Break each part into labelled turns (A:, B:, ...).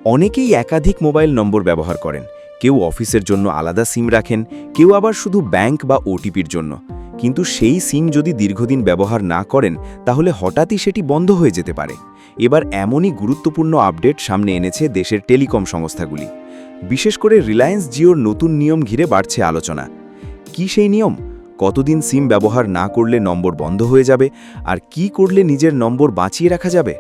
A: অনেকেই একাধিক মোবাইল নম্বর ব্যবহার করেন। কেউ অফিসের জন্য আলাদা সিম রাখেন, কেউ আবার শুধু ব্যাংক বা ওটিপির জন্য। কিন্তু সেই সিম যদি দীর্ঘদিন ব্যবহার না করেন, তাহলে হঠাৎই সেটি বন্ধ হয়ে যেতে পারে। এবার এমনই গুরুত্বপূর্ণ আপডেট সামনে এনেছে দেশের টেলিকম সংস্থাগুলি। বিশেষ করে রিলায়েন্স জিওর নতুন নিয়ম ঘিরে বাড়ছে আলোচনা। কি সেই নিয়ম? কতদিন সিম ব্যবহার না করলে নম্বর বন্ধ হয়ে যাবে, আর কি করলে নিজের নম্বর বাঁচিয়ে রাখা যাবে?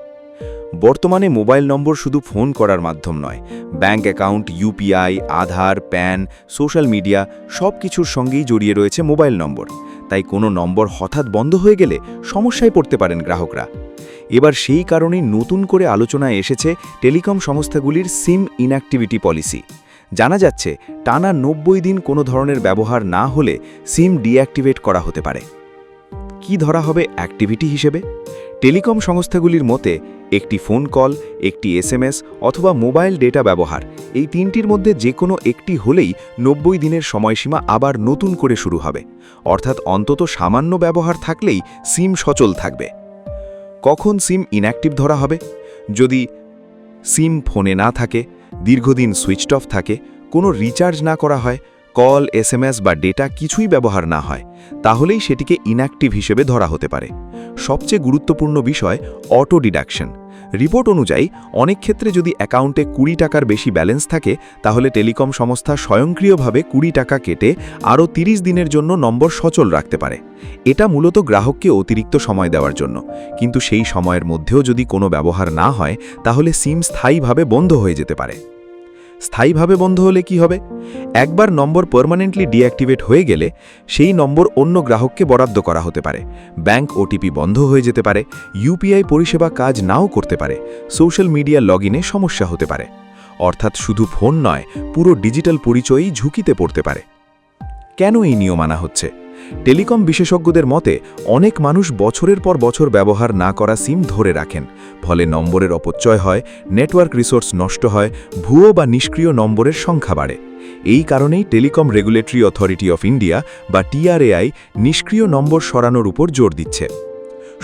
A: বর্তমানে মোবাইল নম্বর শুধু ফোন করার মাধ্যম নয়, ব্যাংক অ্যাকাউন্ট, ইউপিআই, আধার, প্যান, সোশ্যাল মিডিয়া সব কিছুর সঙ্গেই জড়িয়ে রয়েছে মোবাইল নম্বর। তাই কোনো নম্বর হঠাৎ বন্ধ হয়ে গেলে সমস্যায় পড়তে পারেন গ্রাহকরা। এবার সেই কারণেই নতুন করে আলোচনায় এসেছে টেলিকম সংস্থাগুলির সিম ইনঅ্যাক্টিভিটি পলিসি। জানা যাচ্ছে, টানা 90 দিন কোনো ধরনের ব্যবহার না হলে সিম ডিঅ্যাক্টিভেট করা হতে পারে। কি ধরা হবে অ্যাক্টিভিটি হিসেবে? টেলিকম সংস্থাগুলির মতে একটি ফোন কল, একটি এসএমএস অথবা মোবাইল ডেটা ব্যবহার, এই তিনটির মধ্যে যে কোনো একটি হলেই 90 দিনের সময়সীমা আবার নতুন করে শুরু হবে। অর্থাৎ অন্তত সামান্য ব্যবহার থাকলেই সিম সচল থাকবে। কখন সিম ইনঅ্যাক্টিভ ধরা হবে? যদি সিম ফোনে না থাকে, দীর্ঘদিন সুইচড অফ থাকে, কোনো রিচার্জ না করা হয়, কল, এসএমএস বা ডেটা কিছুই ব্যবহার না হয়, তাহলেই সেটিকে ইনঅ্যাক্টিভ হিসেবে ধরা হতে পারে। সবচেয়ে গুরুত্বপূর্ণ বিষয় অটো ডিডাকশন। রিপোর্ট অনুযায়ী অনেক ক্ষেত্রে যদি অ্যাকাউন্টে 20 টাকার বেশি ব্যালেন্স থাকে, তাহলে টেলিকম সংস্থা স্বয়ংক্রিয়ভাবে 20 টাকা কেটে আরও 30 দিনের জন্য নম্বর সচল রাখতে পারে। এটা মূলত গ্রাহককে অতিরিক্ত সময় দেওয়ার জন্য। কিন্তু সেই সময়ের মধ্যেও যদি কোনো ব্যবহার না হয়, তাহলে সিম স্থায়ীভাবে বন্ধ হয়ে যেতে পারে। স্থায়ীভাবে বন্ধ হলে কি হবে? একবার নম্বর পার্মানেন্টলি ডিঅ্যাক্টিভেট হয়ে গেলে সেই নম্বর অন্য গ্রাহককে বরাদ্দ করা হতে পারে, ব্যাংক ওটিপি বন্ধ হয়ে যেতে পারে, ইউপিআই পরিষেবা কাজ নাও করতে পারে, সোশ্যাল মিডিয়া লগইনে সমস্যা হতে পারে। অর্থাৎ শুধু ফোন নয়, পুরো ডিজিটাল পরিচয়ই ঝুঁকিতে পড়তে পারে। কেন এই নিয়ম আনা হচ্ছে? টেলিকম বিশেষজ্ঞদের মতে অনেক মানুষ বছরের পর বছর ব্যবহার না করা সিম ধরে রাখেন। ফলে নম্বরের অপচয় হয়, নেটওয়ার্ক রিসোর্স নষ্ট হয়, ভুয়ো বা নিষ্ক্রিয় নম্বরের সংখ্যা বাড়ে। এই কারণেই telecom regulatory authority of India বা টিআরএআই নিষ্ক্রিয় নম্বর সরানোর উপর জোর দিচ্ছে।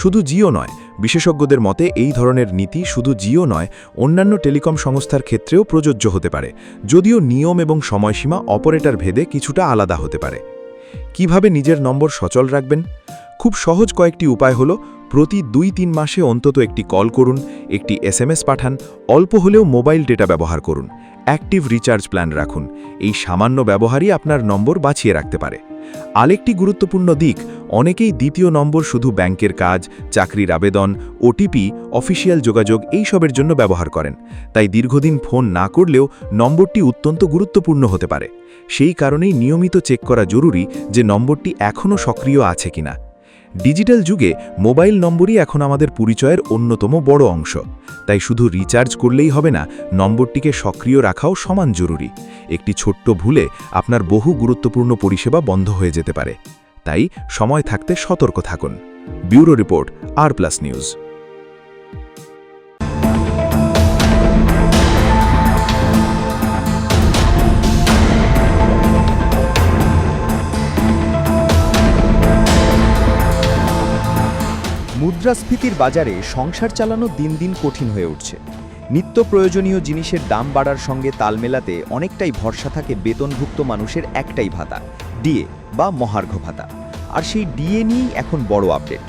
A: শুধু জিও নয়, বিশেষজ্ঞদের মতে এই ধরনের নীতি শুধু জিও নয়, অন্যান্য টেলিকম সংস্থার ক্ষেত্রেও প্রযোজ্য হতে পারে, যদিও নিয়ম এবং সময়সীমা অপারেটর ভেদে কিছুটা আলাদা হতে পারে। কিভাবে নিজের নম্বর সচল রাখবেন? খুব সহজ কয়েকটি উপায় হলো, প্রতি 2-3 মাসে অন্তত একটি কল করুন, একটি এসএমএস পাঠান, অল্প হলেও মোবাইল ডেটা ব্যবহার করুন, অ্যাক্টিভ রিচার্জ প্ল্যান রাখুন। এই সামান্য ব্যবহারই আপনার নম্বর বাঁচিয়ে রাখতে পারে। আরেকটি গুরুত্বপূর্ণ দিক, অনেকেই দ্বিতীয় নম্বর শুধু ব্যাংকের কাজ, চাকরির আবেদন, ওটিপি, অফিসিয়াল যোগাযোগ এইসবের জন্য ব্যবহার করেন। তাই দীর্ঘদিন ফোন না করলেও নম্বরটি অত্যন্ত গুরুত্বপূর্ণ হতে পারে। সেই কারণেই নিয়মিত চেক করা জরুরি যে নম্বরটি এখনও সক্রিয় আছে কিনা। ডিজিটাল যুগে মোবাইল নম্বরই এখন আমাদের পরিচয়ের অন্যতম বড় অংশ। তাই শুধু রিচার্জ করলেই হবে না, নম্বরটিকে সক্রিয় রাখাও সমান জরুরি। একটি ছোট্ট ভুলে আপনার বহু গুরুত্বপূর্ণ পরিষেবা বন্ধ হয়ে যেতে পারে। তাই সময় থাকতে সতর্ক থাকুন। ব্যুরো রিপোর্ট, আর+ নিউজ।
B: মুদ্রাস্ফীতির বাজারে সংসার চালানো দিন দিন কঠিন হয়ে উঠছে। নিত্য প্রয়োজনীয় জিনিসের দাম বাড়ার সঙ্গে তাল মেলাতে অনেকটাই ভরসা থাকে বেতনভুক্ত মানুষের একটাই ভাতা, ডিএ বা মহার্ঘ ভাতা। আর সেই ডিএ নিয়েই এখন বড় আপডেট।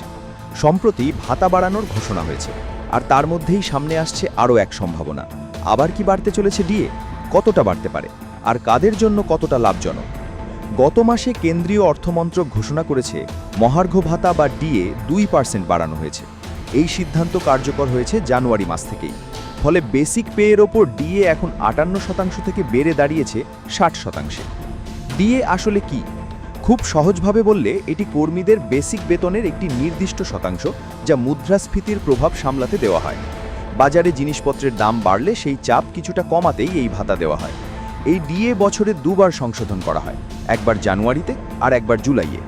B: সম্প্রতি ভাতা বাড়ানোর ঘোষণা হয়েছে, আর তার মধ্যেই সামনে আসছে আরও এক সম্ভাবনা। আবার কি বাড়তে চলেছে ডিএ? কতটা বাড়তে পারে, আর কাদের জন্য কতটা লাভজনক? গত মাসে কেন্দ্রীয় অর্থমন্ত্রক ঘোষণা করেছে মহার্ঘ ভাতা বা ডিএ 2% বাড়ানো হয়েছে। এই সিদ্ধান্ত কার্যকর হয়েছে জানুয়ারি মাস থেকেই। ফলে বেসিক পেয়ের ওপর ডিএ এখন 58% থেকে বেড়ে দাঁড়িয়েছে 60%। ডিএ আসলে কি? খুব সহজভাবে বললে এটি কর্মীদের বেসিক বেতনের একটি নির্দিষ্ট শতাংশ, যা মুদ্রাস্ফীতির প্রভাব সামলাতে দেওয়া হয়। বাজারে জিনিসপত্রের দাম বাড়লে সেই চাপ কিছুটা কমাতেই এই ভাতা দেওয়া হয়। এই ডিএ বছরে 2 বার সংশোধন করা হয়, একবার জানুয়ারিতে আর একবার জুলাইয়ে।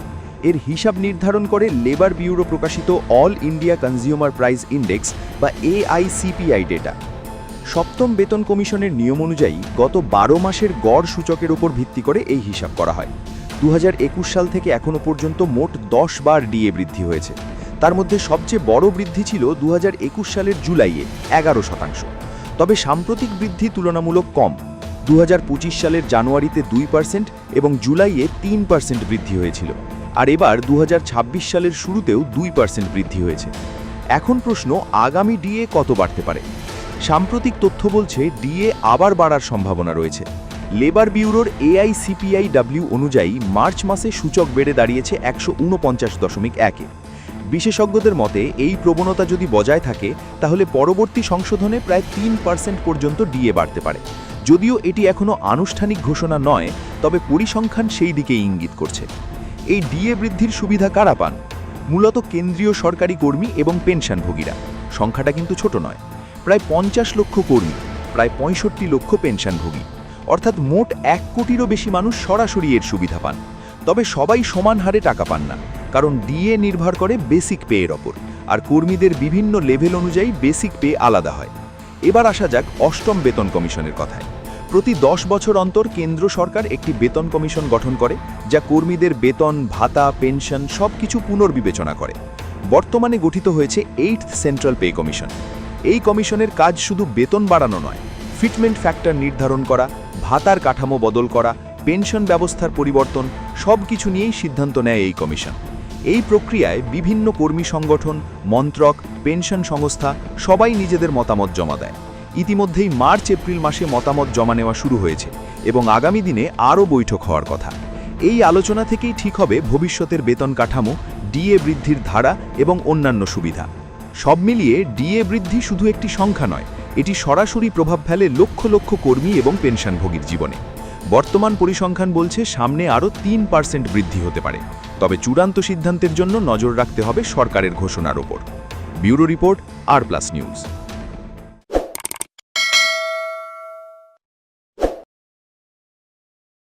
B: এর হিসাব নির্ধারণ করে লেবার ব্যুরো প্রকাশিত all India consumer price index বা AICPI ডেটা। সপ্তম বেতন কমিশনের নিয়ম অনুযায়ী গত 12 মাসের গড় সূচকের উপর ভিত্তি করে এই হিসাব করা হয়। 2021 সাল থেকে এখনো পর্যন্ত মোট 10 বার ডিএ বৃদ্ধি হয়েছে। তার মধ্যে সবচেয়ে বড় বৃদ্ধি ছিল 2021 সালের জুলাইয়ে 11%। তবে সাম্প্রতিক বৃদ্ধি তুলনামূলক কম। 2025 সালের জানুয়ারিতে 2% এবং জুলাইয়ে 3% বৃদ্ধি হয়েছিল, আর এবার 2026 সালের শুরুতেও 2% বৃদ্ধি হয়েছে। এখন প্রশ্ন, আগামী ডিএ কত বাড়তে পারে? সাম্প্রতিক তথ্য বলছে ডিএ আবার বাড়ার সম্ভাবনা রয়েছে। লেবার ব্যুরোর AICPIW অনুযায়ী মার্চ মাসে সূচক বেড়ে দাঁড়িয়েছে 149.1-এ। বিশেষজ্ঞদের মতে এই প্রবণতা যদি বজায় থাকে তাহলে পরবর্তী সংশোধনে প্রায় 3% পর্যন্ত ডিএ বাড়তে পারে। যদিও এটি এখনও আনুষ্ঠানিক ঘোষণা নয়, তবে পরিসংখ্যান সেই দিকেই ইঙ্গিত করছে। এই ডিএ বৃদ্ধির সুবিধা কারা পান? মূলত কেন্দ্রীয় সরকারি কর্মী এবং পেনশনভোগীরা। সংখ্যাটা কিন্তু ছোট নয়, প্রায় 50 লক্ষ কর্মী, প্রায় 65 লক্ষ পেনশনভোগী, অর্থাৎ মোট 1 কোটিরও বেশি মানুষ সরাসরি এর সুবিধা পান। তবে সবাই সমান হারে টাকা পান না, কারণ ডিএ নির্ভর করে বেসিক পে এর ওপর, আর কর্মীদের বিভিন্ন লেভেল অনুযায়ী বেসিক পে আলাদা হয়। এবার আসা যাক অষ্টম বেতন কমিশনের কথায়। প্রতি 10 বছর অন্তর কেন্দ্র সরকার একটি বেতন কমিশন গঠন করে, যা কর্মীদের বেতন, ভাতা, পেনশন সবকিছু পুনর্বিবেচনা করে। বর্তমানে গঠিত হয়েছে 8th সেন্ট্রাল পে কমিশন। এই কমিশনের কাজ শুধু বেতন বাড়ানো নয়, ফিটমেন্ট ফ্যাক্টর নির্ধারণ করা, ভাতার কাঠামো বদল করা, পেনশন ব্যবস্থার পরিবর্তন সবকিছু নিয়েই সিদ্ধান্ত নেয় এই কমিশন। এই প্রক্রিয়ায় বিভিন্ন কর্মী সংগঠন, মন্ত্রক, পেনশন সংস্থা সবাই নিজেদের মতামত জমা দেয়। ইতিমধ্যেই মার্চ-এপ্রিল মাসে মতামত জমা নেওয়া শুরু হয়েছে এবং আগামী দিনে আরও বৈঠক হওয়ার কথা। এই আলোচনা থেকেই ঠিক হবে ভবিষ্যতের বেতন কাঠামো, ডিএ বৃদ্ধির ধারা এবং অন্যান্য সুবিধা। সব মিলিয়ে ডিএ বৃদ্ধি শুধু একটি সংখ্যা নয়, এটি সরাসরি প্রভাব ফেলে লক্ষ লক্ষ কর্মী এবং পেনশনভোগীর জীবনে। বর্তমান পরিসংখ্যান বলছে সামনে আরও 3% বৃদ্ধি হতে পারে, তবে চূড়ান্ত সিদ্ধান্তের জন্য নজর রাখতে হবে সরকারের ঘোষণার ওপর। ব্যুরো রিপোর্ট, আর প্লাস নিউজ।